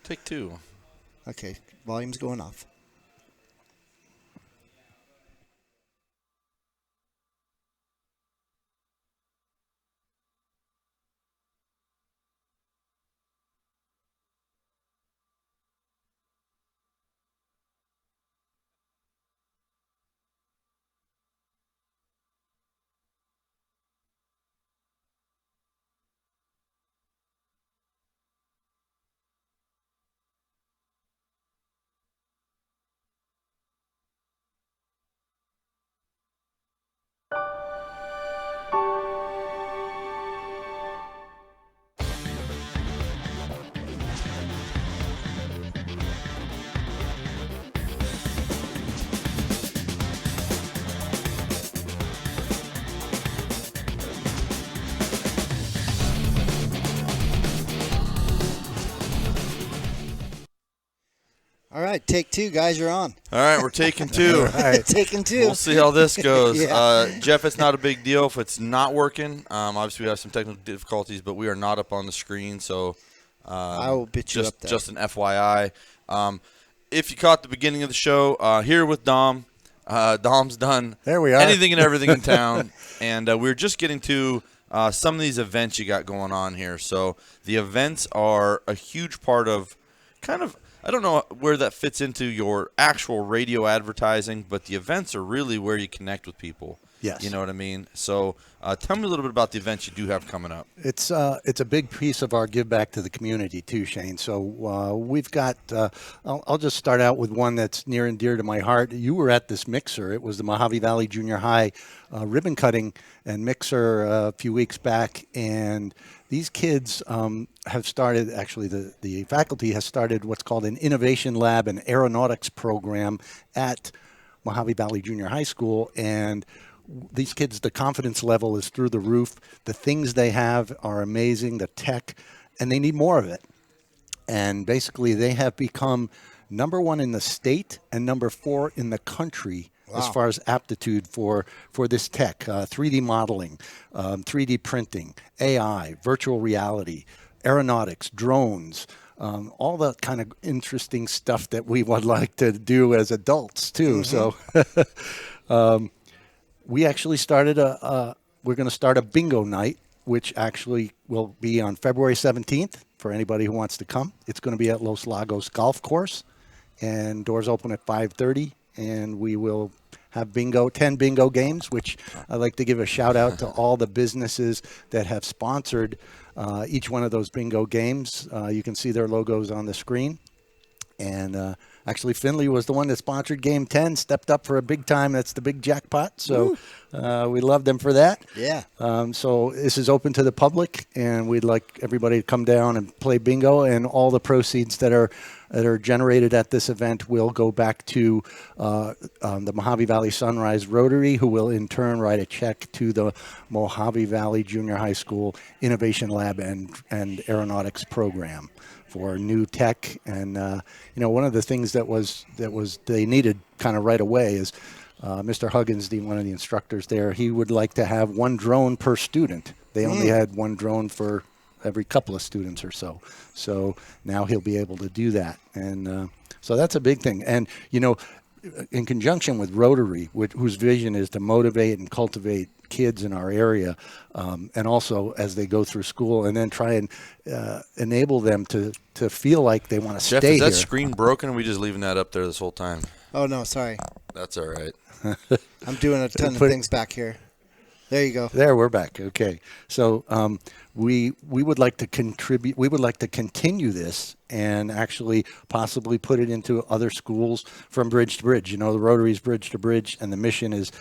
Take two. Okay, volume's going off. All right, take two, guys. You're on. All right, we're taking two. All right, taking two. We'll see how this goes. Yeah. Jeff, it's not a big deal if it's not working. Obviously, we have some technical difficulties, but we are not up on the screen, so I will bit you up there. Just an FYI. If you caught the beginning of the show, here with Dom. Dom's done There we are. anything and everything in town, and we're just getting to some of these events you got going on here. So the events are a huge part of kind of, I don't know where that fits into your actual radio advertising, but the events are really where you connect with people. Yes. You know what I mean? So tell me a little bit about the events you do have coming up. It's a big piece of our give back to the community too, Shane. So we've got. I'll just start out with one that's near and dear to my heart. You were at this mixer. It was the Mojave Valley Junior High ribbon cutting and mixer a few weeks back, and these kids have started. Actually, the faculty has started what's called an innovation lab and aeronautics program at Mojave Valley Junior High School, and these kids, the confidence level is through the roof. The things they have are amazing, the tech, and they need more of it. And basically, they have become number 1 in the state and number 4 in the country as far as aptitude for this tech, 3D modeling, 3D printing, AI, virtual reality, aeronautics, drones, all the kind of interesting stuff that we would like to do as adults, too. Mm-hmm. So we actually started we're going to start a bingo night, which actually will be on February 17th for anybody who wants to come. It's going to be at Los Lagos Golf Course, and doors open at 5:30, and we will have 10 bingo games, which I'd like to give a shout out to all the businesses that have sponsored each one of those bingo games. You can see their logos on the screen. And actually, Finley was the one that sponsored Game 10, stepped up for a big time. That's the big jackpot. So we love them for that. Yeah. So this is open to the public, and we'd like everybody to come down and play bingo. And all the proceeds that are generated at this event will go back to the Mojave Valley Sunrise Rotary, who will in turn write a check to the Mojave Valley Junior High School Innovation Lab and Aeronautics Program for new tech. And one of the things that was they needed kind of right away is Mr. Huggins, one of the instructors there, he would like to have 1 drone per student. They only had 1 drone for every couple of students or so. So now he'll be able to do that. And so that's a big thing. And, in conjunction with Rotary, whose vision is to motivate and cultivate kids in our area, and also as they go through school, and then try and enable them to feel like they want to stay here. Jeff, is that screen broken, or are we just leaving that up there this whole time? Oh, no, sorry. That's all right. I'm doing a ton of things back here. There you go. There, we're back. Okay. So we would like to contribute. We would like to continue this and actually possibly put it into other schools from bridge to bridge. The Rotary's bridge to bridge, and the mission is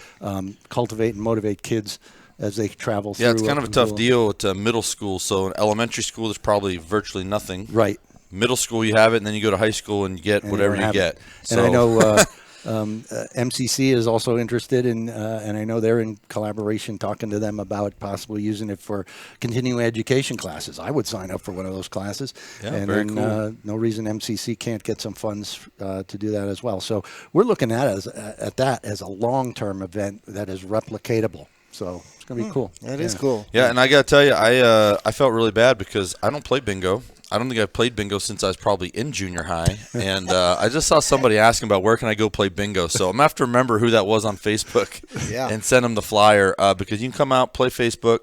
cultivate and motivate kids as they travel through. Yeah, it's kind of a tough deal at middle school. So in elementary school, there's probably virtually nothing. Right. Middle school, you have it, and then you go to high school and you get whatever you get. And I know MCC is also interested in, and I know they're in collaboration talking to them about possibly using it for continuing education classes. I would sign up for one of those classes. Yeah, and very then, cool. No reason MCC can't get some funds to do that as well. So we're looking at that as a long-term event that is replicatable. So it's going to be cool. That is cool. Yeah, and I got to tell you, I felt really bad because I don't play bingo. I don't think I've played bingo since I was probably in junior high, and I just saw somebody asking about where can I go play bingo. So I'm gonna have to remember who that was on Facebook, and send them the flyer because you can come out, play Facebook.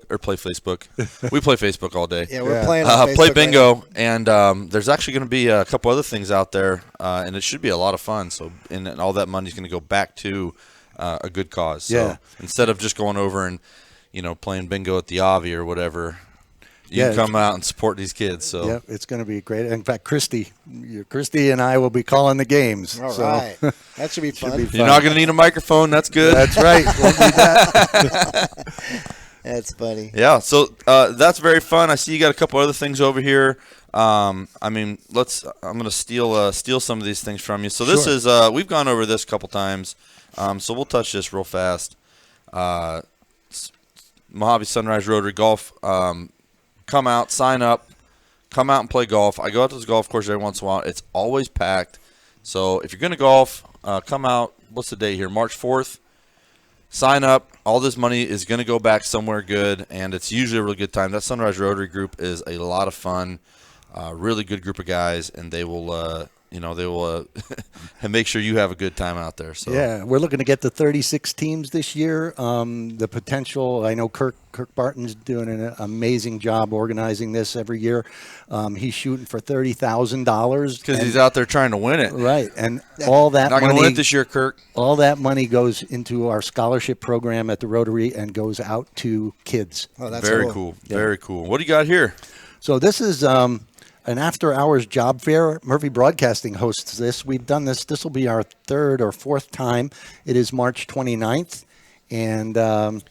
We play Facebook all day. Yeah, we're playing on Facebook play bingo, right and there's actually going to be a couple other things out there, and it should be a lot of fun. So, and all that money is going to go back to a good cause. So instead of just going over and playing bingo at the Avi or whatever. You can come out and support these kids. So yeah, it's going to be great. In fact, Christy and I will be calling the games. All right. That should be fun. You're not going to need a microphone. That's good. That's right. We'll need that. That's funny. Yeah, so that's very fun. I see you got a couple other things over here. I'm going to steal some of these things from you. So this is we've gone over this a couple times. So we'll touch this real fast. Mojave Sunrise Rotary Golf. Come out, sign up, come out and play golf. I go out to this golf course every once in a while. It's always packed. So if you're going to golf, come out. What's the date here? March 4th. Sign up. All this money is going to go back somewhere good, and it's usually a really good time. That Sunrise Rotary group is a lot of fun. Really good group of guys, and they will make sure you have a good time out there. So yeah, we're looking to get to 36 teams this year. The potential, I know Kirk Barton's doing an amazing job organizing this every year. He's shooting for $30,000 because he's out there trying to win it. Right, and all that not money, going to win it this year, Kirk. All that money goes into our scholarship program at the Rotary and goes out to kids. Oh, that's very cool. Yeah. Very cool. What do you got here? So this is an after-hours job fair. Murphy Broadcasting hosts this. We've done this. This will be our third or fourth time. It is March 29th. And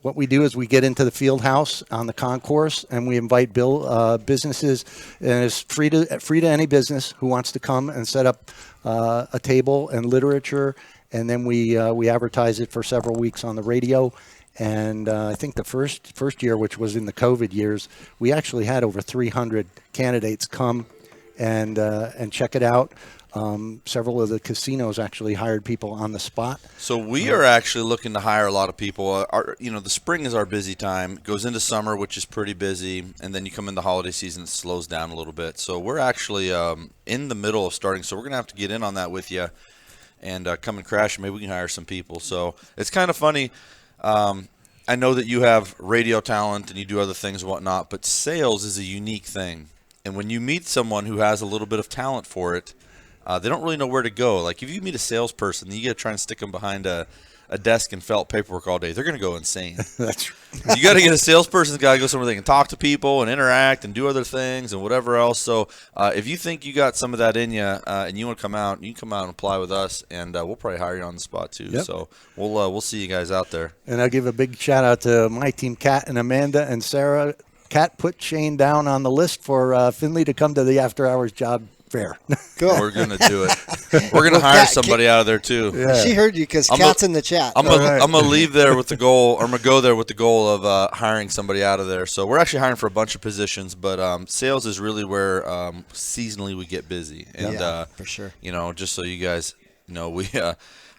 what we do is we get into the field house on the concourse, and we invite businesses. And it's free to any business who wants to come and set up a table and literature. And then we advertise it for several weeks on the radio. And I think the first year, which was in the COVID years, we actually had over 300 candidates come and check it out. Several of the casinos actually hired people on the spot. So we are actually looking to hire a lot of people. The spring is our busy time. It goes into summer, which is pretty busy, and then you come in the holiday season, it slows down a little bit. So we're actually in the middle of starting. So we're going to have to get in on that with you and come and crash. Maybe we can hire some people. So it's kind of funny. I know that you have radio talent and you do other things and whatnot, but sales is a unique thing. And when you meet someone who has a little bit of talent for it, they don't really know where to go. Like if you meet a salesperson, you got to try and stick them behind a desk and fill out paperwork all day. They're going to go insane. That's right. You got to get a salesperson who's got to go somewhere they can talk to people and interact and do other things and whatever else. So if you think you got some of that in you and you want to come out, you can come out and apply with us, and we'll probably hire you on the spot too. Yep. So we'll see you guys out there. And I'll give a big shout out to my team, Kat and Amanda and Sarah. Kat put Shane down on the list for Finley to come to the after hours job fair. Cool. We're going to do it. We're going to hire somebody out of there too. Yeah. She heard you because Kat's in the chat. I'm going to leave there with the goal, or I'm going to go there with the goal of hiring somebody out of there. So we're actually hiring for a bunch of positions, but sales is really where seasonally we get busy. And, for sure. Just so you guys know, we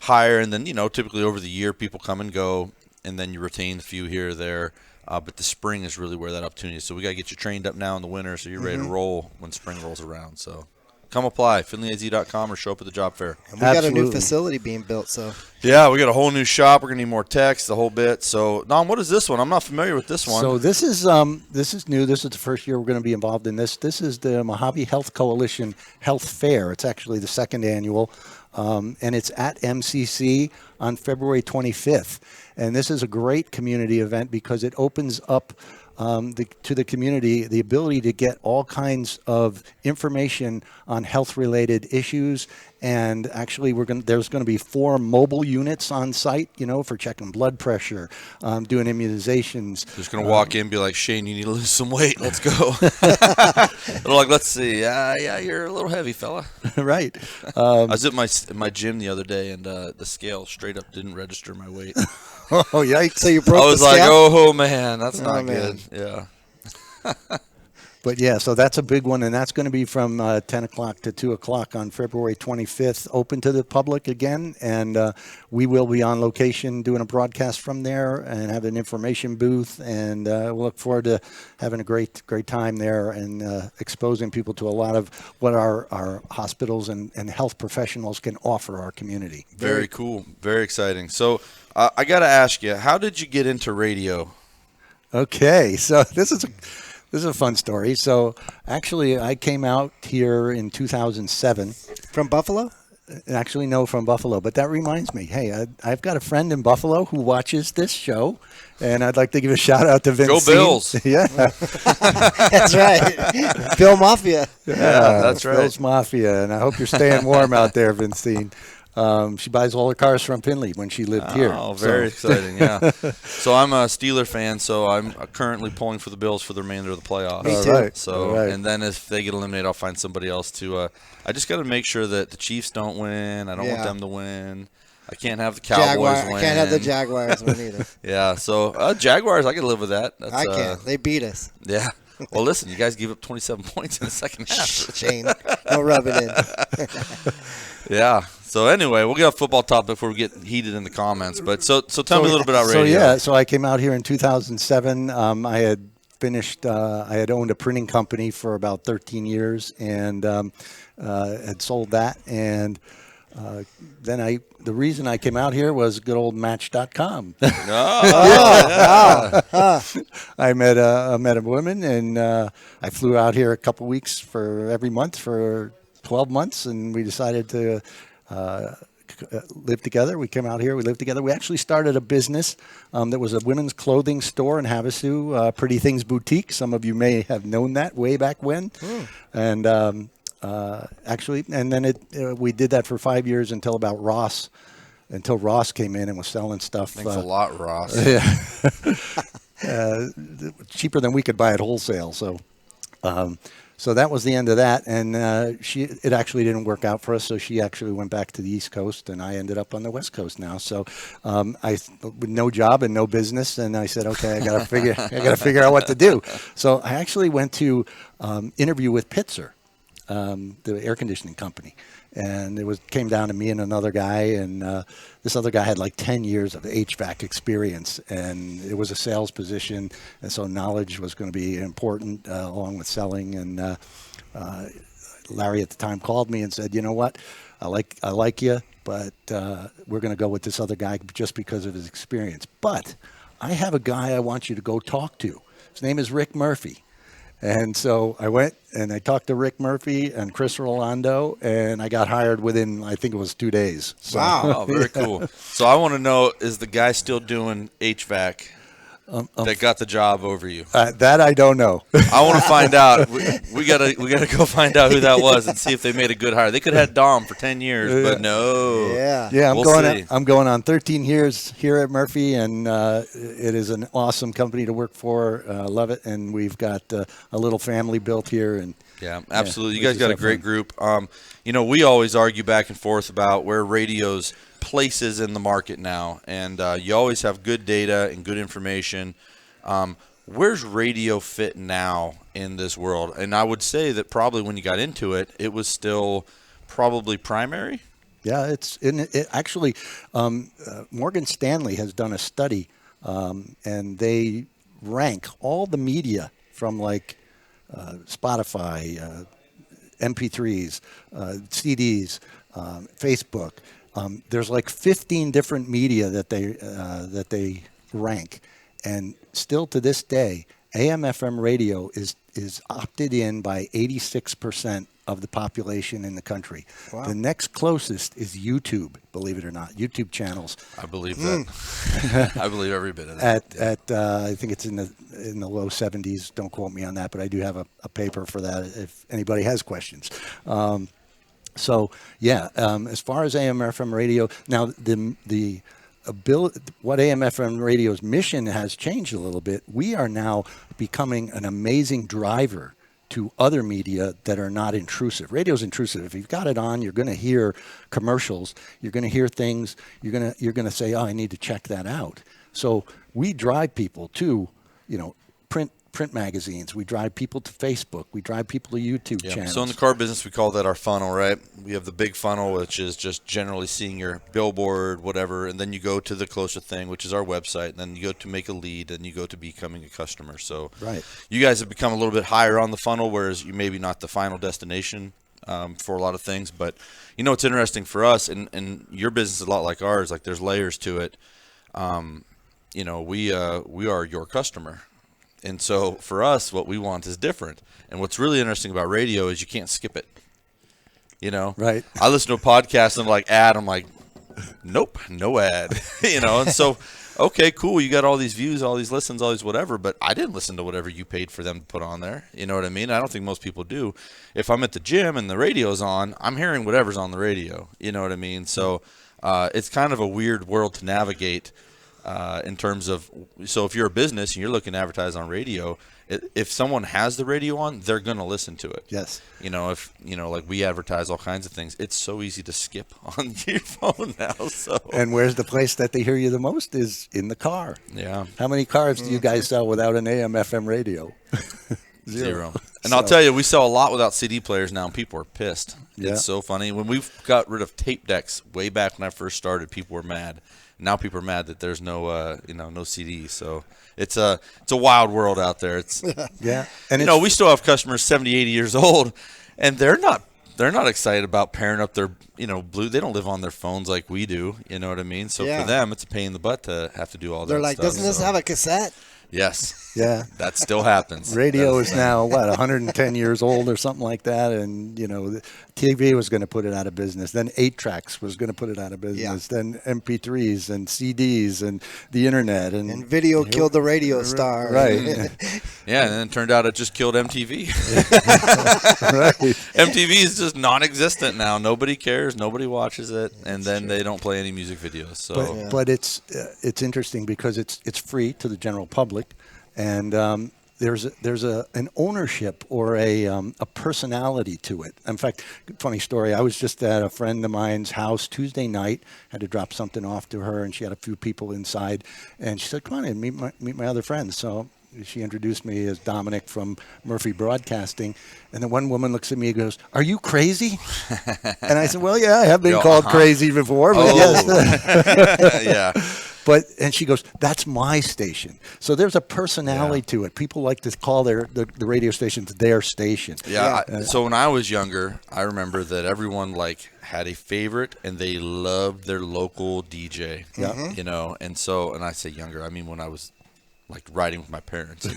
hire, and then, typically over the year people come and go, and then you retain a few here or there. But the spring is really where that opportunity is. So we got to get you trained up now in the winter so you're ready to roll when spring rolls around. So come apply, finleyaz.com, or show up at the job fair. And we got a new facility being built. So yeah, we got a whole new shop. We're going to need more techs, the whole bit. So, Don, what is this one? I'm not familiar with this one. So this is new. This is the first year we're going to be involved in this. This is the Mojave Health Coalition Health Fair. It's actually the second annual. And it's at MCC on February 25th. And this is a great community event because it opens up to the community the ability to get all kinds of information on health-related issues. And actually, there's going to be 4 mobile units on site, for checking blood pressure, doing immunizations. Just going to walk in and be like, Shane, you need to lose some weight. Let's go. They're like, let's see. Yeah, you're a little heavy, fella. Right. I was at my gym the other day, and the scale straight up didn't register my weight. Oh, yikes. So you broke the scale? I was like, oh, man, that's not good. Yeah. But yeah, so that's a big one, and that's going to be from 10 o'clock to 2 o'clock on February 25th, open to the public again, and we will be on location doing a broadcast from there and have an information booth, and we'll look forward to having a great time there and exposing people to a lot of what our hospitals and health professionals can offer our community. Very cool. Very exciting. So I got to ask you, how did you get into radio? Okay, so this is a fun story. So actually, I came out here in 2007. From Buffalo? Actually, no, from Buffalo. But that reminds me, hey, I've got a friend in Buffalo who watches this show, and I'd like to give a shout out to Vince. Go Bills! Yeah, That's right. Bill Mafia. Yeah, that's right. Bill's Mafia, and I hope you're staying warm out there, Vincine. She buys all her cars from Pinley when she lived here. Oh, very exciting, yeah. So I'm a Steeler fan, so I'm currently pulling for the Bills for the remainder of the playoffs. Me too. Right. So, Right. and then if they get eliminated, I'll find somebody else to I just got to make sure that the Chiefs don't win. I don't want them to win. I can't have the Cowboys win. I can't have the Jaguars win either. Yeah, so Jaguars, I can live with that. That's, I can't. They beat us. Yeah. Well, listen, you guys gave up 27 points in the second half. Shane, don't rub it in. Yeah. So anyway, we'll get off football topic before we get heated in the comments. But so tell me a little bit about radio. So I came out here in 2007. I had finished. I had owned a printing company for about 13 years, and had sold that. And then the reason I came out here was good old Match.com. I met a woman, and I flew out here a couple weeks for every month for 12 months, and we decided to live together. We came out here. We lived together. We actually started a business that was a women's clothing store in Havasu, Pretty Things Boutique. Some of you may have known that way back when. And actually, and then we did that for 5 years until Ross came in and was selling stuff. Thanks a lot, Ross. Cheaper than we could buy at wholesale. So that was the end of that, and it actually didn't work out for us. So she actually went back to the East Coast, and I ended up on the West Coast now. So with no job and no business, and I said, okay, I gotta figure out what to do. So I actually went to interview with Pitzer, the air conditioning company, and came down to me and another guy, and this other guy had like 10 years of HVAC experience, and it was a sales position, and so knowledge was going to be important along with selling. And Larry at the time called me and said, you know what, I like you, but we're going to go with this other guy just because of his experience. But I have a guy I want you to go talk to. His name is Rick Murphy. And so I went and I talked to Rick Murphy and Chris Rolando, and I got hired within, I think it was 2 days. So, wow. Oh, very cool. So I want to know, is the guy still doing HVAC that got the job over you? That I don't know. I want to find out. We gotta go find out who that was and see if they made a good hire. They could have had Dom for 10 years, but no. Yeah. I'm going on 13 years here at Murphy, and it is an awesome company to work for. Love it, and we've got a little family built here. And yeah, absolutely. You guys got a great group. We always argue back and forth about where radio's places in the market now, and you always have good data and good information. Where's radio fit now in this world? And I would say that probably when you got into it, it was still probably primary. Yeah, actually, Morgan Stanley has done a study, and they rank all the media from like Spotify, MP3s, CDs, Facebook. There's like 15 different media that they rank, and still to this day, AM/FM radio is opted in by 86% of the population in the country. Wow. The next closest is YouTube, believe it or not, YouTube channels. I believe that. I believe every bit of that. I think it's in the low 70s. Don't quote me on that, but I do have a paper for that if anybody has questions. As far as AM/FM radio, now the ability, what AM/FM radio's mission has changed a little bit. We are now becoming an amazing driver to other media that are not intrusive. Radio's intrusive. If you've got it on, you're going to hear commercials. You're going to hear things. You're going to say, "Oh, I need to check that out." So we drive people to, print magazines. We drive people to Facebook. We drive people to YouTube channels. So in the car business, we call that our funnel, right? We have the big funnel, which is just generally seeing your billboard, whatever, and then you go to the closer thing, which is our website, and then you go to make a lead, and you go to becoming a customer. So you guys have become a little bit higher on the funnel, whereas you maybe not the final destination for a lot of things. But you know, it's interesting for us, and your business is a lot like ours. Like there's layers to it. You know, we are your customer. And so for us, what we want is different. And what's really interesting about radio is you can't skip it. You know? Right. I listen to a podcast and I'm like, ad. I'm like, nope, no ad. You know? And so, okay, cool. You got all these views, all these listens, all these whatever. But I didn't listen to whatever you paid for them to put on there. You know what I mean? I don't think most people do. If I'm at the gym and the radio's on, I'm hearing whatever's on the radio. You know what I mean? So it's kind of a weird world to navigate. In terms of, so if you're a business and you're looking to advertise on radio, if someone has the radio on, they're going to listen to it. Yes. You know, if, you know, like we advertise all kinds of things, it's so easy to skip on your phone now. So. And where's the place that they hear you the most is in the car. Yeah. How many cars do you guys sell without an AM, FM radio? Zero. And I'll tell you, we sell a lot without CD players now, and people are pissed. Yeah. It's so funny. When we got rid of tape decks way back when I first started, people were mad. Now people are mad that there's no, no CD. So it's a wild world out there. It's yeah, and we still have customers 70, 80 years old, and they're not excited about pairing up their, blue. They don't live on their phones like we do. You know what I mean? So for them, it's a pain in the butt to have to do all that. They're like, stuff, doesn't this have a cassette? Yes. Yeah. That still happens. Radio is now, 110 years old or something like that. And, TV was going to put it out of business. Then 8-tracks was going to put it out of business. Yeah. Then MP3s and CDs and the Internet. And video killed the radio star. Right. Yeah, and then it turned out it just killed MTV. Right. MTV is just non-existent now. Nobody cares. Nobody watches it. And then they don't play any music videos. So, But it's interesting because it's free to the general public. And there's an ownership or a personality to it. In fact, funny story. I was just at a friend of mine's house Tuesday night. Had to drop something off to her, and she had a few people inside. And she said, "Come on in, meet my other friends." So she introduced me as Dominick from Murphy Broadcasting. And then one woman looks at me and goes, "Are you crazy?" And I said, "Well, yeah, I have been called crazy before, but yes." Yeah. And she goes, "That's my station." So there's a personality to it. People like to call the radio stations their station. Yeah. So when I was younger, I remember that everyone had a favorite and they loved their local DJ. Yeah. And I say younger, I mean when I was riding with my parents,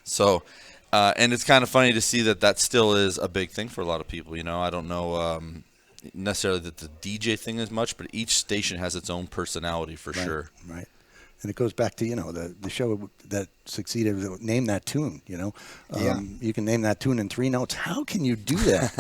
So, and it's kind of funny to see that still is a big thing for a lot of people. I don't know necessarily that the DJ thing is much, but each station has its own personality for sure. Right. And it goes back to, the show that succeeded, Name That Tune, You can name that tune in 3 notes. How can you do that?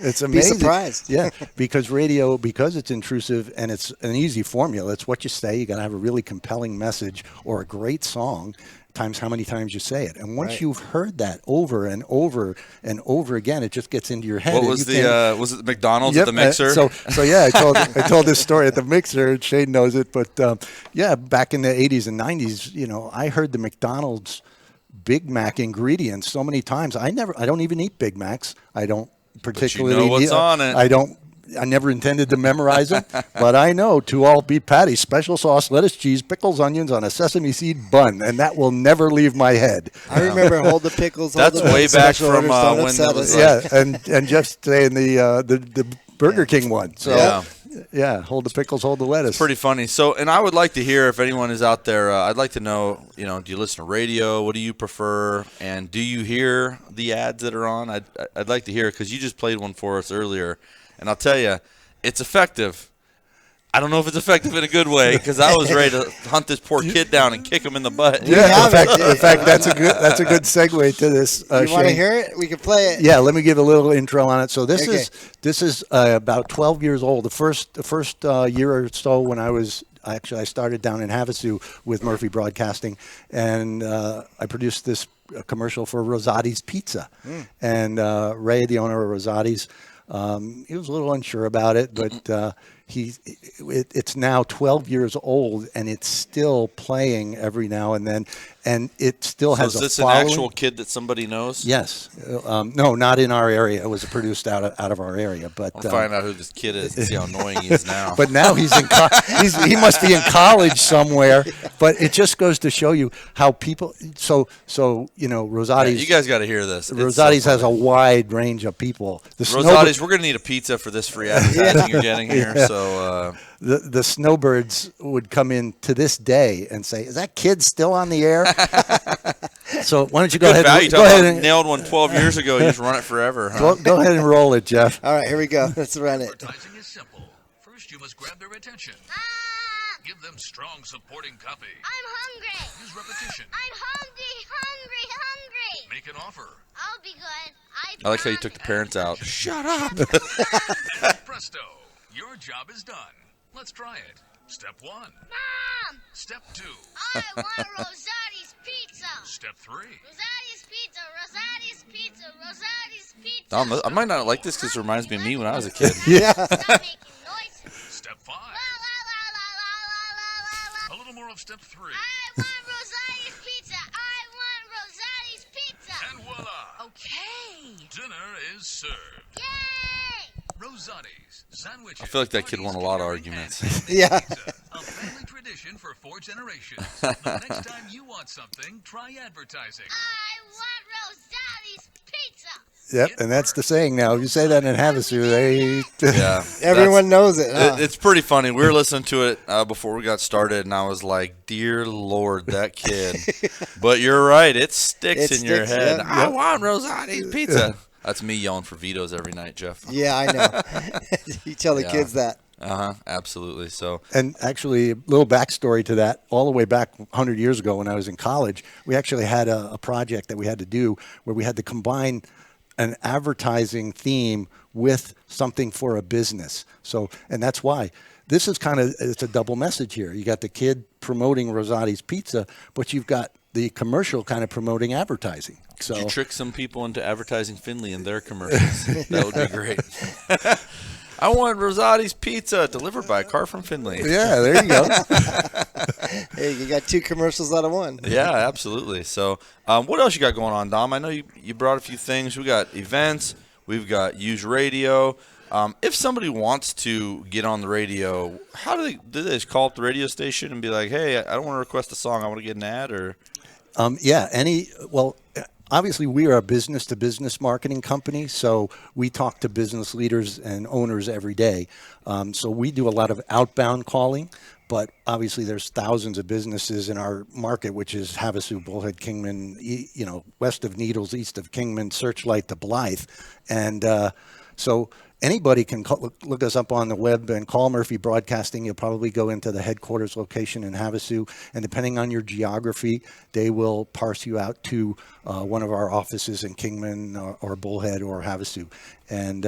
It's amazing. Be surprised. Yeah, because radio, because it's intrusive and it's an easy formula, it's what you say. You got to have a really compelling message or a great song times how many times you say it. And once you've heard that over and over and over again, it just gets into your head. What was was it the McDonald's at the mixer? So yeah, I told this story at the mixer, and Shane knows it. But back in the 80s and 90s, I heard the McDonald's Big Mac ingredients so many times. I don't even eat Big Macs. I don't particularly. But what's on it. I never intended to memorize it, but I know 2 all-beef patties, special sauce, lettuce, cheese, pickles, onions on a sesame seed bun, and that will never leave my head. I remember hold the pickles. That's way back from when that was. And Jeff's saying the Burger King one. So hold the pickles, hold the lettuce. It's pretty funny. So, and I would like to hear if anyone is out there. I'd like to know. Do you listen to radio? What do you prefer? And do you hear the ads that are on? I'd like to hear because you just played one for us earlier. And I'll tell you, it's effective. I don't know if it's effective in a good way because I was ready to hunt this poor kid down and kick him in the butt. Yeah, in fact, that's a good segue to this. You want to hear it? We can play it. Yeah, let me give a little intro on it. So this is about 12 years old. The first year or so when I started down in Havasu with Murphy Broadcasting, and I produced this commercial for Rosati's Pizza. And Ray, the owner of Rosati's, He was a little unsure about it, but it's now 12 years old, and it's still playing every now and then, and it still has a following. Is this an actual kid that somebody knows? Yes. No, not in our area. It was produced out of our area. But I'll find out who this kid is and see how annoying he is now. But now he's in he must be in college somewhere. But it just goes to show you how people. So Rosati's. You guys got to hear this. Rosati's has a wide range of people. Rosati's, we're going to need a pizza for this free advertising you're getting here. Yeah. So the snowbirds would come in to this day and say, "Is that kid still on the air?" So why don't you go ahead and nailed one 12 years ago. You just run it forever. Huh? Go ahead and roll it, Jeff. All right, here we go. Let's run it. Advertising is simple. First, you must grab their attention. Give them strong supporting copy. I'm hungry. Use repetition. I'm hungry. Make an offer. I'll be good. I like how you took the parents out. Shut up. And presto, your job is done. Let's try it. Step 1. Mom! Step 2. I want Rosati's pizza. Step 3. Rosati's pizza. Rosati's pizza. Rosati's pizza. Dom, I might not like this because it reminds me of me when I was a kid. Yeah. Stop making noise. Step 5. A little more of step 3. I want Rosati's pizza. I want Rosati's pizza. And voila. Okay. Dinner is served. Yay! Rosati's sandwiches. I feel like that kid won a lot of arguments. Yeah. A family tradition for 4 generations. The next time you want something, try advertising. I want Rosati's pizza. Yep, and that's the saying now. If you say that in Havasu, Yeah, Everyone knows it. Huh? It's pretty funny. We were listening to it before we got started, and I was like, "Dear Lord, that kid." But you're right; it sticks in your head. Yeah. I want Rosati's pizza. That's me yelling for vetoes every night, Jeff. Yeah, I know. You tell the kids that. Absolutely. So, and actually, a little backstory to that. All the way back 100 years ago, when I was in college, we actually had a project that we had to do where we had to combine an advertising theme with something for a business. So, and that's why this is it's a double message here. You got the kid promoting Rosati's pizza, but you've got the commercial kind of promoting advertising. So you trick some people into advertising Finley in their commercials. That would be great. I want Rosati's pizza delivered by a car from Finley. Yeah, there you go. Hey, you got 2 commercials out of 1. Yeah, absolutely. So what else you got going on, Dom? I know you brought a few things. We got events. We've got Use Radio. If somebody wants to get on the radio, how do they just call up the radio station and be like, hey, I don't want to request a song. I want to get an ad? Or obviously we are a business-to-business marketing company, so we talk to business leaders and owners every day. So we do a lot of outbound calling, but obviously there's thousands of businesses in our market, which is Havasu, Bullhead, Kingman, west of Needles, east of Kingman, Searchlight to Blythe. And so anybody can look us up on the web and call Murphy Broadcasting. You'll probably go into the headquarters location in Havasu, and depending on your geography, they will parse you out to one of our offices in Kingman or Bullhead or Havasu. And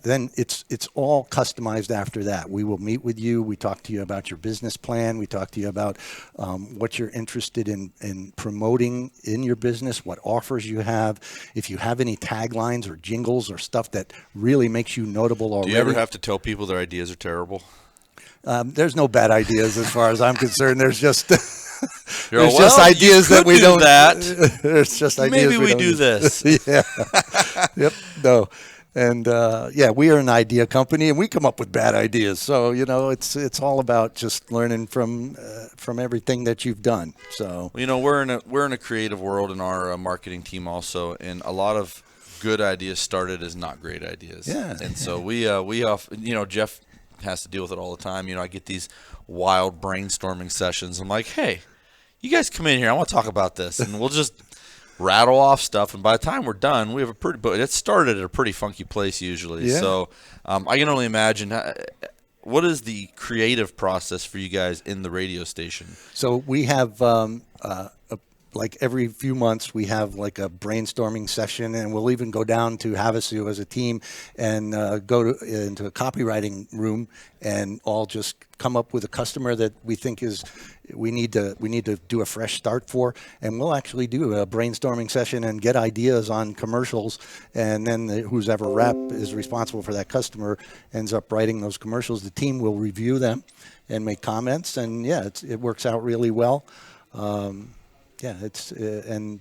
then it's all customized after that. We will meet with you. We talk to you about your business plan. We talk to you about what you're interested in promoting in your business, what offers you have. If you have any taglines or jingles or stuff that really makes you notable already. Do you ever have to tell people their ideas are terrible? There's no bad ideas as far as I'm concerned. There's just just ideas that we don't. There's just ideas. Maybe we do this. Yeah. Yep. No. And we are an idea company, and we come up with bad ideas. So it's all about just learning from everything that you've done. So we're in a creative world in our marketing team also, and a lot of good ideas started as not great ideas. Yeah. And so we Jeff has to deal with it all the time. I get these wild brainstorming sessions. I'm like, hey, you guys come in here. I want to talk about this, and we'll just rattle off stuff, and by the time we're done, we have but it started at a pretty funky place usually. Yeah. So I can only imagine what is the creative process for you guys in the radio station. So we have like every few months we have like a brainstorming session, and we'll even go down to Havasu as a team and into a copywriting room and all just come up with a customer that we think we need to do a fresh start for, and we'll actually do a brainstorming session and get ideas on commercials, and then who's ever rep is responsible for that customer ends up writing those commercials. The team will review them and make comments, and it works out really well. And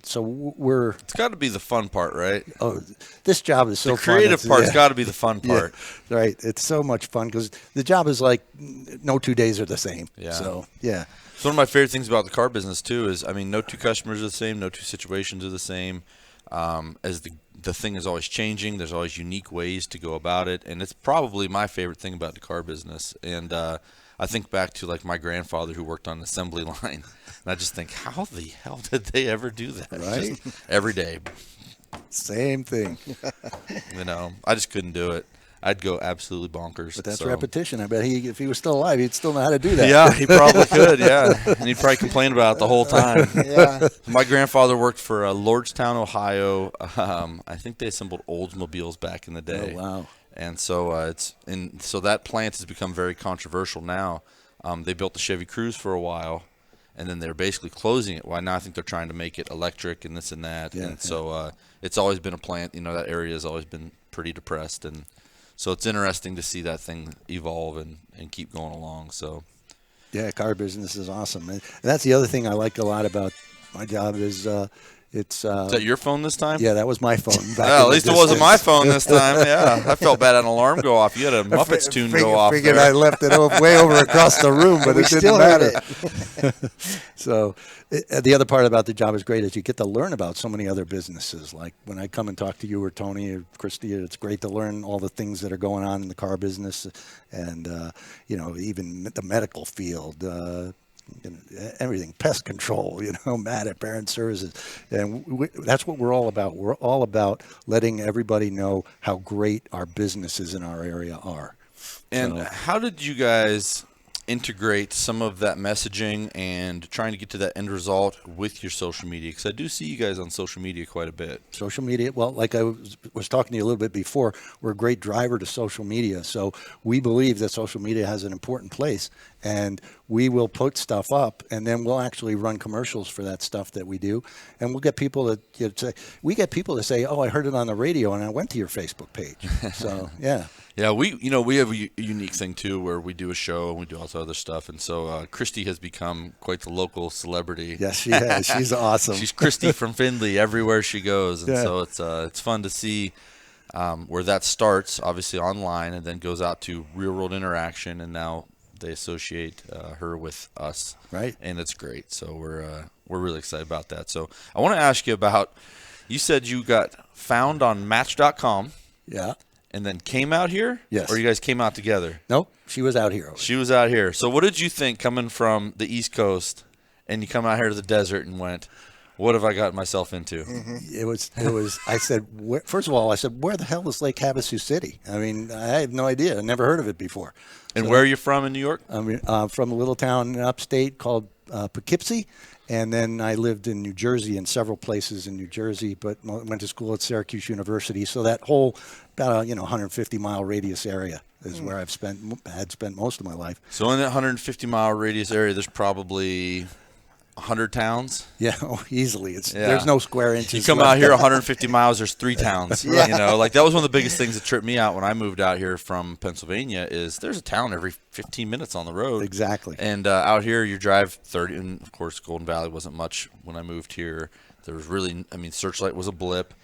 so we're. It's got to be the fun part, right? Oh, this job is so the creative fun. part's got to be the fun part. Yeah, right. It's so much fun because the job is like no 2 days are the same. Yeah. So, yeah. So one of my favorite things about the car business too is, I mean, no two customers are the same, no two situations are the same. As the thing is always changing, there's always unique ways to go about it, and it's probably my favorite thing about the car business. And I think back to like my grandfather who worked on an assembly line, and I just think, how the hell did they ever do that? Right? Just every day. Same thing. I just couldn't do it. I'd go absolutely bonkers. But that's repetition. I bet if he was still alive, he'd still know how to do that. Yeah, he probably could, yeah. And he'd probably complain about it the whole time. Yeah. My grandfather worked for Lordstown, Ohio. I think they assembled Oldsmobiles back in the day. Oh, wow. And so so that plant has become very controversial now. They built the Chevy Cruze for a while, and then they're basically closing it. Now I think they're trying to make it electric and this and that. Yeah, and so it's always been a plant. That area has always been pretty depressed, and so it's interesting to see that thing evolve and keep going along. So, yeah, car business is awesome. And that's the other thing I like a lot about my job is it's. Is that your phone this time? Yeah, that was my phone. At least it wasn't my phone this time. Yeah, I felt bad had an alarm go off. You had a Muppets tune go off. Figured there. I left it way over across the room, but it didn't matter. So the other part about the job is great is you get to learn about so many other businesses. Like when I come and talk to you or Tony or Christy, it's great to learn all the things that are going on in the car business, and even the medical field. Everything, pest control, Matt at Parent Services. And that's what we're all about. We're all about letting everybody know how great our businesses in our area are. And how did you guys integrate some of that messaging and trying to get to that end result with your social media? Because I do see you guys on social media quite a bit. Social media, well, like I was talking to you a little bit before, we're a great driver to social media. So we believe that social media has an important place, and we will put stuff up, and then we'll actually run commercials for that stuff that we do. And we'll get people to say, oh, I heard it on the radio and I went to your Facebook page. So, yeah. Yeah, we have a unique thing too, where we do a show and we do all this other stuff, and so Christy has become quite the local celebrity. Yes, she has. She's awesome. She's Christy from Findlay everywhere she goes, and Yeah. so it's fun to see where that starts, obviously online, and then goes out to real world interaction, and now they associate her with us, right? And it's great. So we're really excited about that. So I want to ask you about. You said you got found on Match.com. Yeah. And then came out here? Yes. Or you guys came out together? Nope, she was out here. She was out here. So what did you think coming from the East Coast and you come out here to the desert and went, what have I got myself into? Mm-hmm. It was, I said, first of all, where the hell is Lake Havasu City? I mean, I have no idea. I never heard of it before. And where are you from in New York? I mean, from a little town in upstate called Poughkeepsie. And then I lived in New Jersey, in several places in New Jersey, but went to school at Syracuse University. So that whole about 150-mile radius area is where had spent most of my life. So in that 150-mile radius area, there's probably 100 towns? Yeah, easily. There's no square inches. You come out here 150 miles, there's 3 towns. Yeah. Like that was one of the biggest things that tripped me out when I moved out here from Pennsylvania is there's a town every 15 minutes on the road. Exactly. And out here you drive 30, and of course Golden Valley wasn't much when I moved here. There was Searchlight was a blip.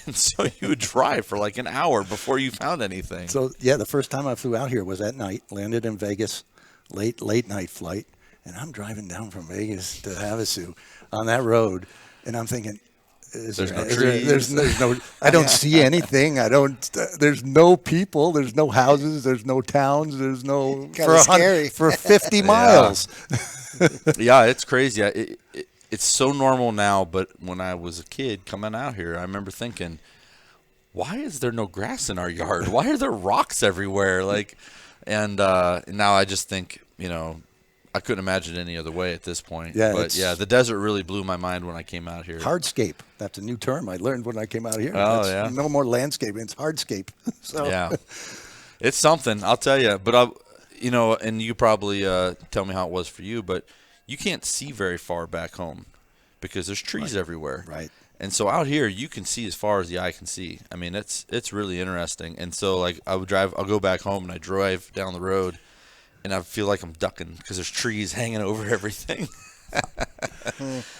And so you would drive for like an hour before you found anything. So, yeah, the first time I flew out here was at night, landed in Vegas, late night flight. And I'm driving down from Vegas to Havasu on that road, and I'm thinking, there's no trees. There's no. I don't see anything. There's no people. There's no houses. There's no towns. There's no for 50 miles. Yeah, it's crazy. It's so normal now, but when I was a kid coming out here, I remember thinking, why is there no grass in our yard? Why are there rocks everywhere? And now I just think, I couldn't imagine it any other way at this point. Yeah, but yeah, the desert really blew my mind when I came out here. Hardscape. That's a new term I learned when I came out here. Oh, That's yeah. No more landscaping. It's hardscape. So Yeah, it's something, I'll tell you. But and you probably tell me how it was for you, but you can't see very far back home because there's trees everywhere. Right. And so out here, you can see as far as the eye can see. I mean, it's really interesting. And so, like, I'll go back home, and I drive down the road, and I feel like I'm ducking because there's trees hanging over everything.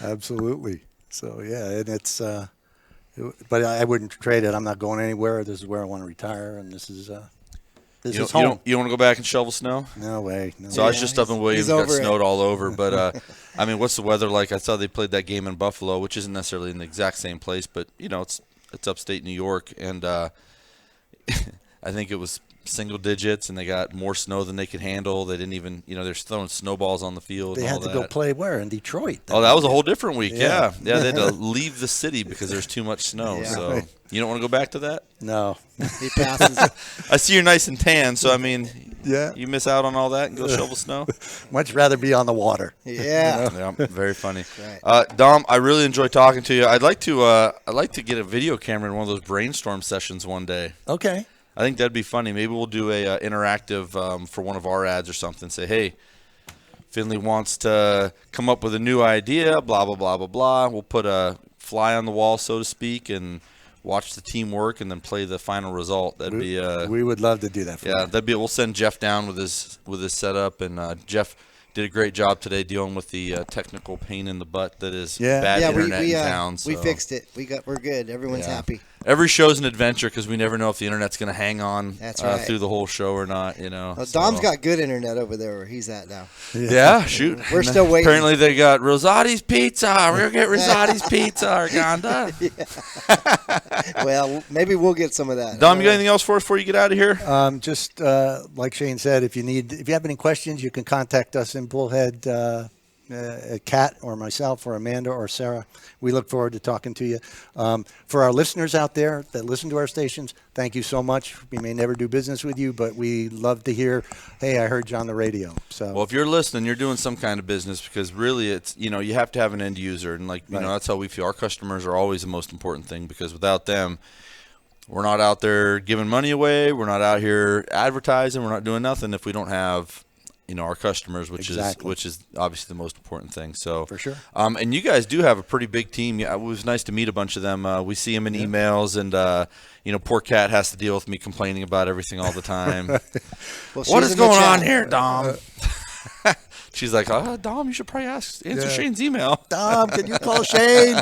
Absolutely. So yeah, and it's. But I wouldn't trade it. I'm not going anywhere. This is where I want to retire, and this is home. You don't want to go back and shovel snow? No way. So I was just up in Williams, got over it. snowed all over. But, I mean, what's the weather like? I saw they played that game in Buffalo, which isn't necessarily in the exact same place, but, it's upstate New York. And I think it was single digits, and they got more snow than they could handle. They didn't even, they're throwing snowballs on the field. They and had all to that. go play where? In Detroit. Oh, that was a whole different week. Yeah. Yeah, they had to leave the city because there's too much snow. Yeah. So you don't want to go back to that? No. He passes. I see you're nice and tan, so, I mean, Yeah. you miss out on all that and go shovel snow? Much rather be on the water. Yeah. Yeah, very funny. Right. Dom, I really enjoy talking to you. I'd like to get a video camera in one of those brainstorm sessions one day. Okay. I think that'd be funny. Maybe we'll do a interactive for one of our ads or something. Say, hey, Finley wants to come up with a new idea, blah, blah, blah, blah, blah. We'll put a fly on the wall, so to speak, and watch the team work and then play the final result. That'd be We would love to do that for you. yeah, that'd be. We'll send Jeff down with his setup, and Jeff did a great job today dealing with the technical pain in the butt that is bad internet in town. We so. fixed it. We're good. Everyone's happy. Every show's an adventure because we never know if the internet's going to hang on That's right. through the whole show or not. Dom's got good internet over there where he's at now. Yeah, shoot. We're still waiting. Apparently they got Rosati's Pizza. We're going to get Rosati's Pizza, Arganda. Well, maybe we'll get some of that. Dom, you got anything else for us before you get out of here? Just like Shane said, if you have any questions, you can contact us in Bullhead, Kat or myself or Amanda or Sarah. We look forward to talking to you. For our listeners out there that listen to our stations, thank you so much. We may never do business with you, but we love to hear, hey, I heard you on the radio. So, Well, if you're listening, you're doing some kind of business because really it's, you have to have an end user. And that's how we feel. Our customers are always the most important thing because without them, we're not out there giving money away. We're not out here advertising. We're not doing nothing if we don't have our customers, which is obviously the most important thing. So for sure. And you guys do have a pretty big team. Yeah, it was nice to meet a bunch of them. We see them in emails, and poor Kat has to deal with me complaining about everything all the time. What is going on here, Dom? She's like, Dom, you should probably answer Shane's email. Dom, can you call Shane?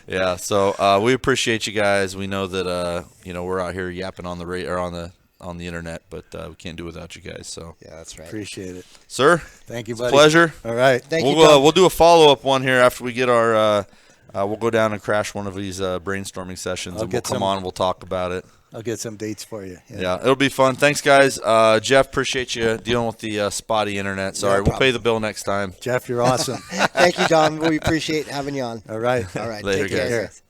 Yeah. So we appreciate you guys. We know that we're out here yapping on the on the internet, but we can't do without you guys. So Yeah, that's right. Appreciate it. sir, Thank you, it's buddy. a pleasure. All right. Thank you, Dom. We'll do a follow-up one here after we get our we'll go down and crash one of these brainstorming sessions, and we'll come on and we'll talk about it. I'll get some dates for you. Yeah, it'll be fun. Thanks, guys. Jeff, appreciate you dealing with the spotty internet. Sorry, we'll pay the bill next time. Jeff, you're awesome. Thank you, Dom. We appreciate having you on. All right. All right. Later, take care. guys.